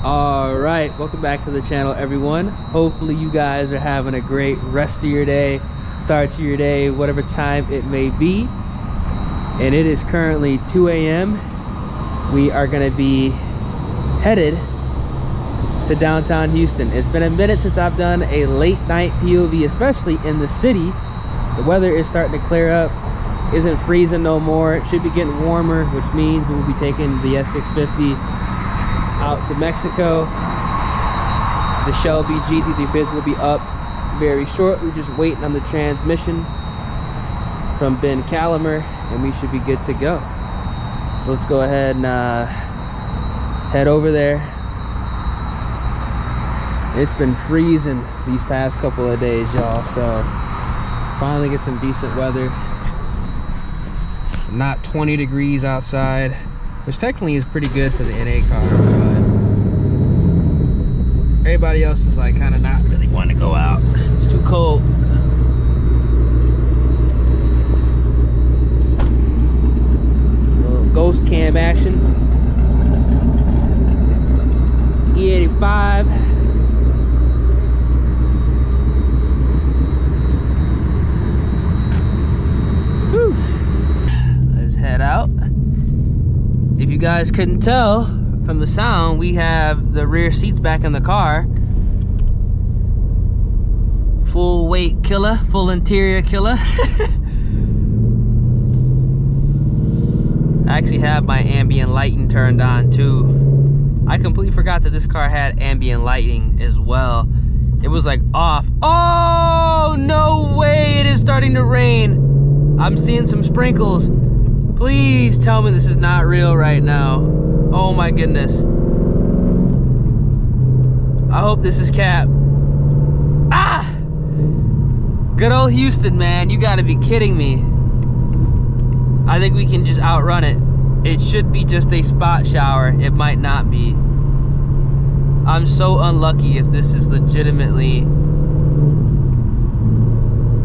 All right, welcome back to the channel, everyone. Hopefully you guys are having a great rest of your day, start to your day, whatever time it may be. And it is currently 2 a.m. We are going to be headed to downtown Houston. It's been a minute since I've done a late night POV, especially in the city. The weather is starting to clear up, isn't freezing no more. It should be getting warmer, which means we will be taking the S650 out to Mexico. The Shelby GT350 will be up very shortly, just waiting on the transmission from Ben Calimer, and we should be good to go. So let's go ahead and head over there. It's been freezing these past couple of days, y'all, so finally get some decent weather. Not 20 degrees outside, which technically is pretty good for the NA car, but everybody else is like kind of not really wanting to go out. It's too cold. Little ghost cam action. E85. Whew. Let's head out. If you guys couldn't tell from the sound, we have the rear seats back in the car. Full weight killer, full interior killer. I actually have my ambient lighting turned on too. I completely forgot that this car had ambient lighting as well. It was like off. Oh, no way, it is starting to rain. I'm seeing some sprinkles. Please tell me this is not real right now. Oh my goodness. I hope this is cap. Ah! Good old Houston, man. You gotta be kidding me. I think we can just outrun it. It should be just a spot shower. It might not be. I'm so unlucky if this is legitimately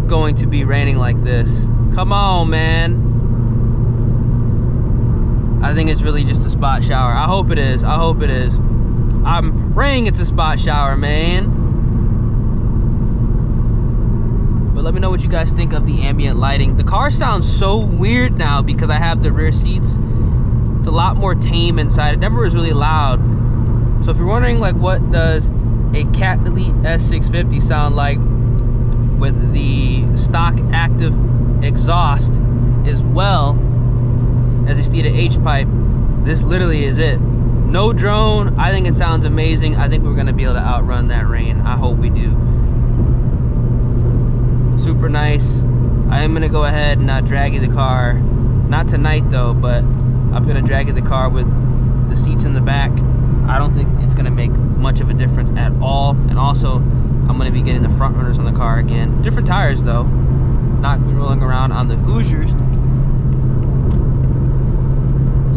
going to be raining like this. Come on, man. I think it's really just a spot shower. I hope it is. I hope it is. I'm praying it's a spot shower, man. But let me know what you guys think of the ambient lighting. The car sounds so weird now because I have the rear seats. It's a lot more tame inside. It never was really loud. So if you're wondering, like, what does a Catless S650 sound like with the stock active exhaust as well as a Steeda H-pipe, this literally is it. No drone. I think it sounds amazing. I think we're gonna be able to outrun that rain. I hope we do. Super nice. I am gonna go ahead and drag you the car. Not tonight though, but I'm gonna drag you the car with the seats in the back. I don't think it's gonna make much of a difference at all. And also, I'm gonna be getting the front runners on the car again. Different tires though. Not be rolling around on the Hoosiers.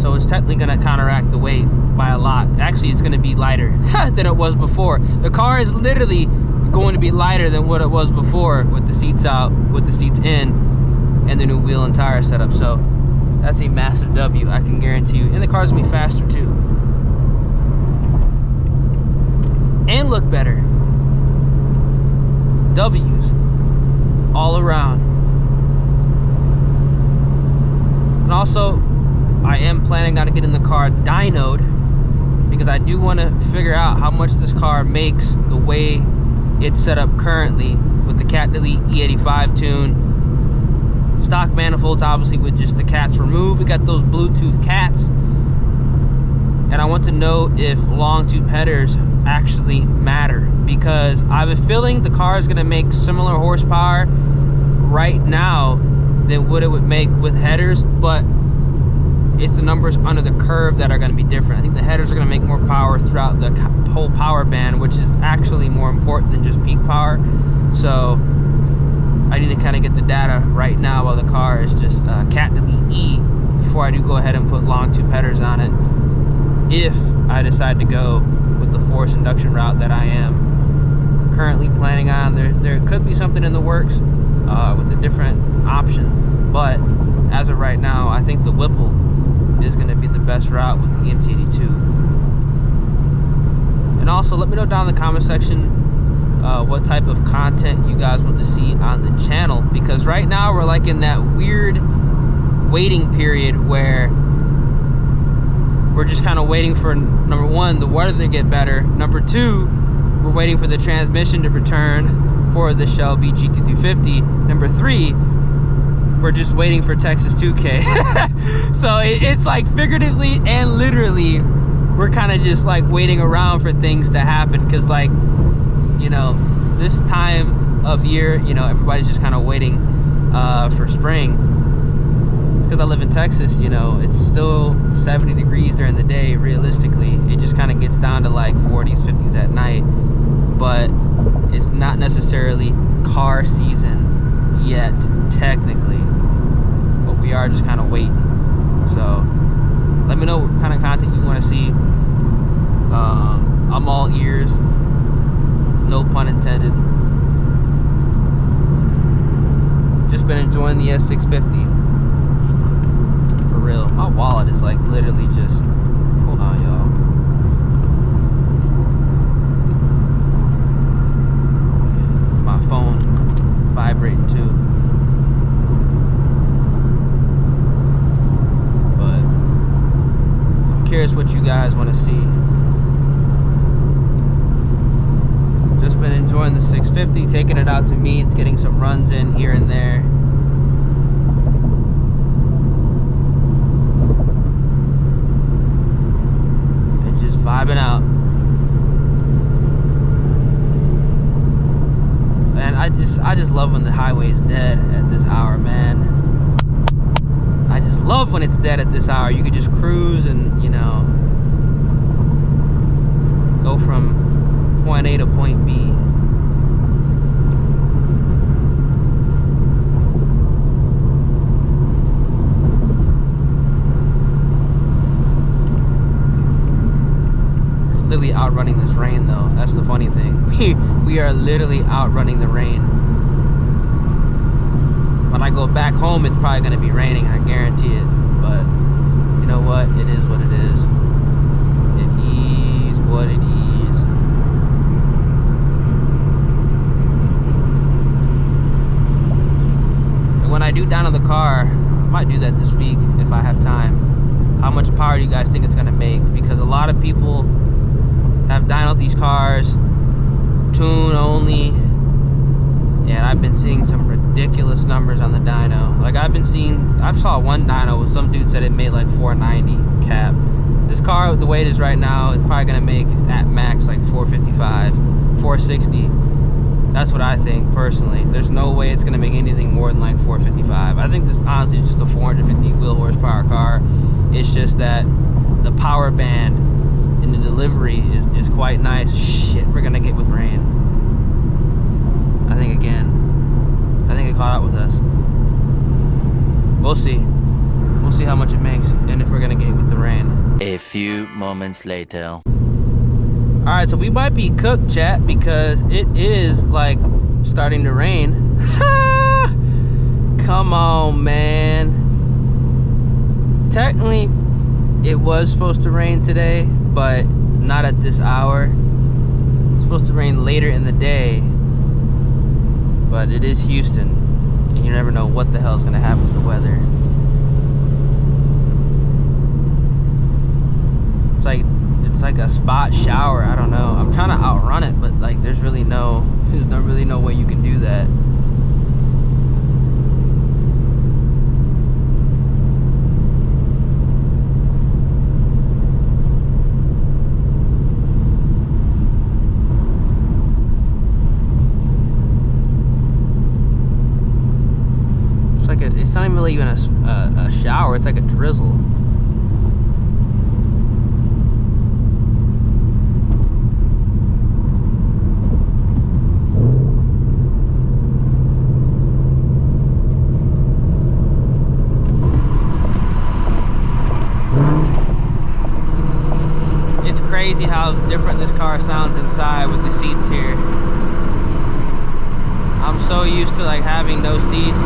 So it's technically gonna counteract the weight by a lot. Actually, it's gonna be lighter than it was before. The car is literally going to be lighter than what it was before with the seats out, with the seats in, and the new wheel and tire setup. So that's a massive W, I can guarantee you. And the car's gonna be faster too. And look better. W's all around. And also, I am planning on getting the car dynoed because I do want to figure out how much this car makes the way it's set up currently with the Catless E85 tune. Stock manifolds, obviously, with just the cats removed. We got those Bluetooth cats. And I want to know if long tube headers actually matter, because I have a feeling the car is going to make similar horsepower right now than what it would make with headers, but it's the numbers under the curve that are going to be different. I think the headers are going to make more power throughout the whole power band, which is actually more important than just peak power. So I need to kind of get the data right now while the car is just Catless E before I do go ahead and put long tube headers on it, if I decide to go with the forced induction route that I am currently planning on. There could be something in the works with a different option, but as of right now, I think the Whipple. is going to be the best route with the MT82. also let me know down in the comment section what type of content you guys want to see on the channel, because right now we're like in that weird waiting period where we're just kind of waiting for, number one, the weather to get better. Number two, we're waiting for the transmission to return for the Shelby GT350. Number three, we're just waiting for Texas 2K. So it's like figuratively and literally, we're kind of just like waiting around for things to happen, because like, you know, this time of year, you know, everybody's just kind of waiting for spring. Because I live in Texas, you know, it's still 70 degrees during the day. Realistically, it just kind of gets down to like 40s, 50s at night. But it's not necessarily car season yet, technically. But we are just kind of waiting. So let me know what kind of content you want to see. I'm all ears. No pun intended. Just been enjoying the S650. Real. My wallet is like literally just, hold on y'all, my phone vibrating too, but I'm curious what you guys want to see. Just been enjoying the 650, taking it out to meets, getting some runs in here and there. Vibing out. And I just love when the highway is dead at this hour, man. I just love when it's dead at this hour. You could just cruise and, you know, go from point A to point B. Literally outrunning this rain though. That's the funny thing. We are literally outrunning the rain. When I go back home, it's probably gonna be raining, I guarantee it. But you know what? It is what it is. It is what it is. And when I do down on the car, I might do that this week if I have time. How much power do you guys think it's gonna make? Because a lot of people have dynoed these cars, tune only, and I've been seeing some ridiculous numbers on the dyno. Like I saw one dyno with some dude said it made like 490 cap. This car, the way it is right now, is probably gonna make at max like 455, 460. That's what I think personally. There's no way it's gonna make anything more than like 455. I think this honestly is just a 450 wheel horsepower car. It's just that the power band and the delivery is quite nice. Shit, we're gonna get with rain. I think again. I think it caught up with us. We'll see. We'll see how much it makes and if we're gonna get with the rain. A few moments later. Alright, so we might be cooked, chat, because it is like starting to rain. Come on, man. Technically, it was supposed to rain today, but not at this hour. It's supposed to rain later in the day, but it is Houston, and you never know what the hell is going to happen with the weather. It's like a spot shower. I don't know. I'm trying to outrun it, but like there's really no way you can do that. It's not even really a shower, it's like a drizzle. It's crazy how different this car sounds inside with the seats here. I'm so used to like having no seats.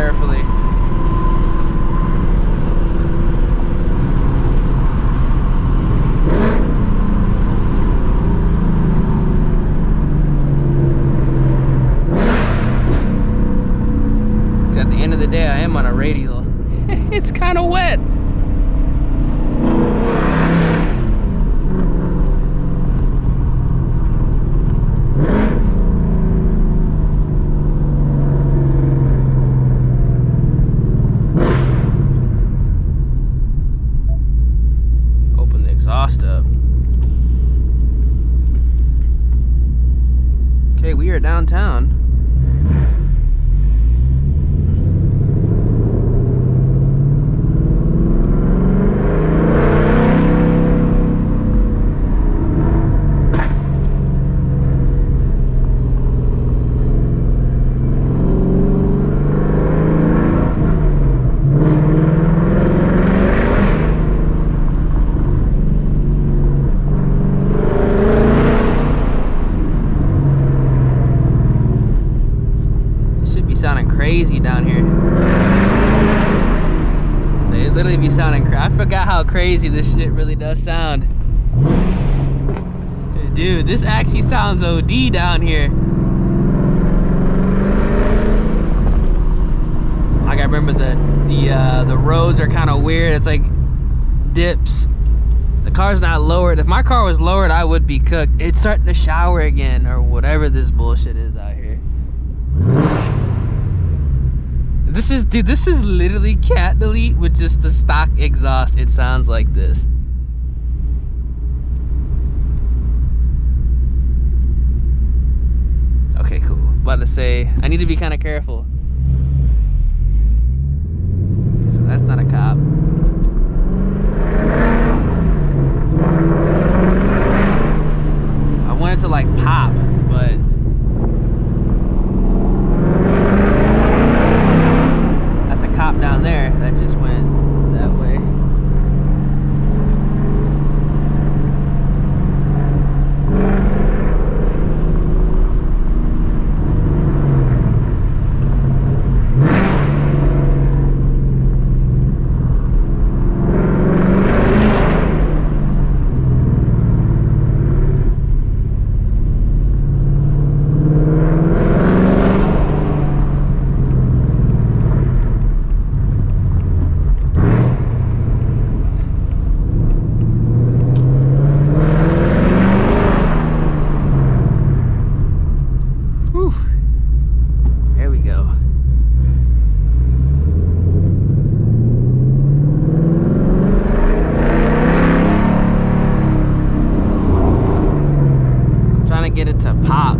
carefully. At the end of the day, I am on a radial. It's kind of wet. Open the exhaust up. Okay, we are downtown. Sounding crazy down here. They literally be sounding I forgot how crazy this shit really does sound. Dude, this actually sounds OD down here. Like, I remember the roads are kind of weird. It's like dips. The car's not lowered. If my car was lowered, I would be cooked. It's starting to shower again, or whatever this bullshit is out here. This is, dude, this is literally cat delete with just the stock exhaust. It sounds like this. Okay, cool. About to say, I need to be kind of careful. Okay, so that's not a cop. I wanted to like pop, but cop down there that just went that way. Get it to pop.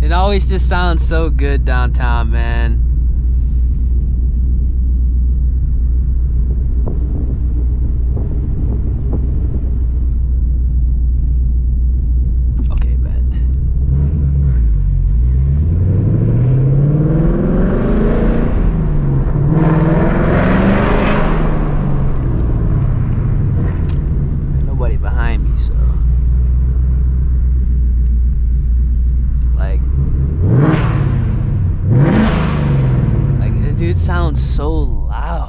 It always just sounds so good downtown, man. Dude, it sounds so loud.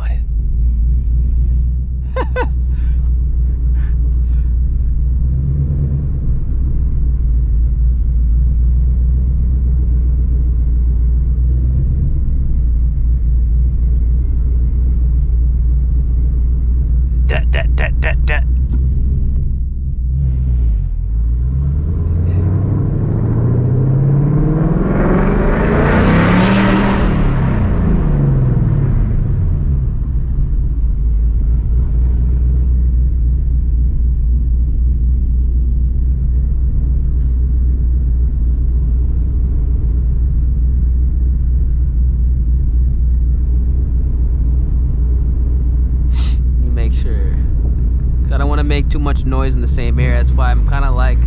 Make too much noise in the same area. That's why I'm kind of like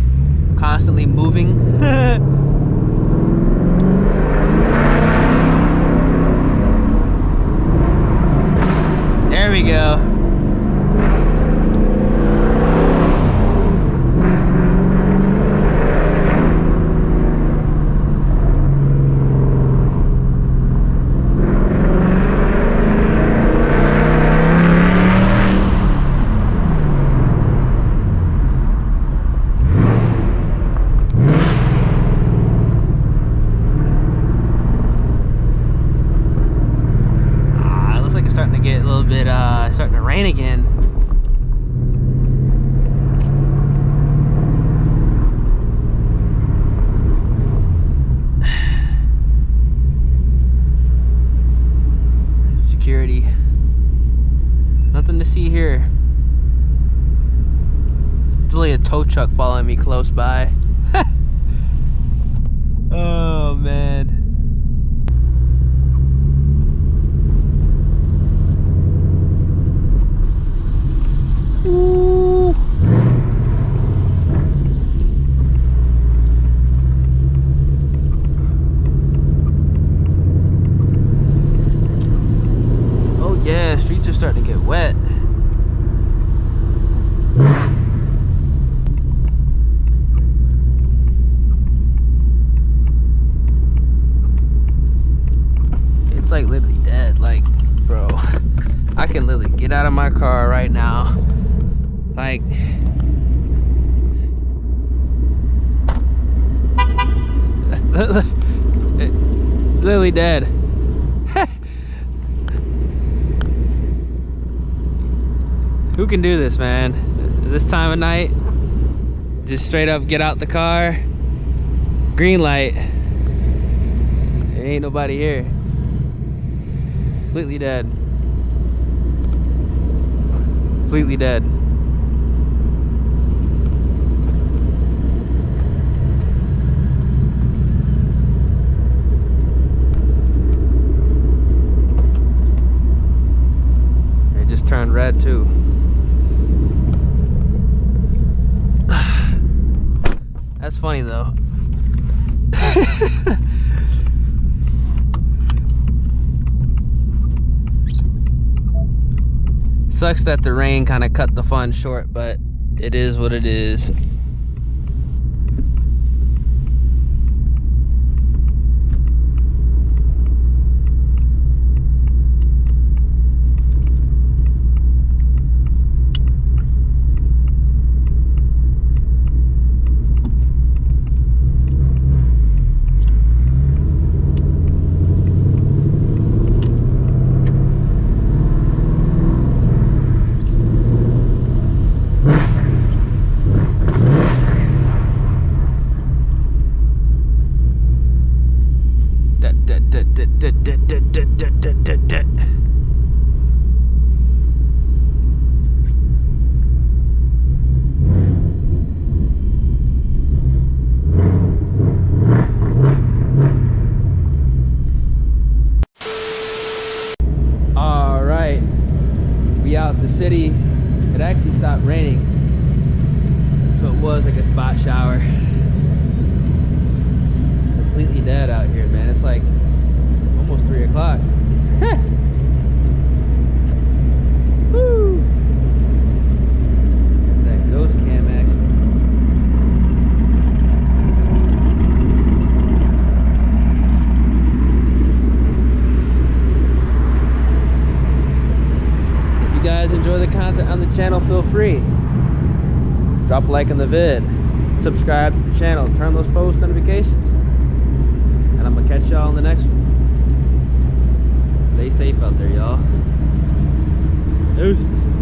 constantly moving. it's starting to rain again. Security. Nothing to see here. There's only a tow truck following me close by. Oh man. Ooh. Oh yeah, streets are starting to get wet. It's like literally dead. Like, bro, I can literally get out of my car right now. Like, literally dead. Who can do this, man? This time of night, just straight up get out the car, green light, there ain't nobody here. Completely dead. Completely dead. It just turned red too. That's funny though. Sucks that the rain kind of cut the fun short, but it is what it is. All right, we out the city. It actually stopped raining, so it was like a spot shower. Completely dead out here, man. It's like almost 3 o'clock. Woo! That ghost cam action. If you guys enjoy the content on the channel, feel free. Drop a like on the vid. Subscribe to the channel. Turn those post notifications. And I'm gonna catch y'all in the next one. Stay safe out there, y'all. Deuces.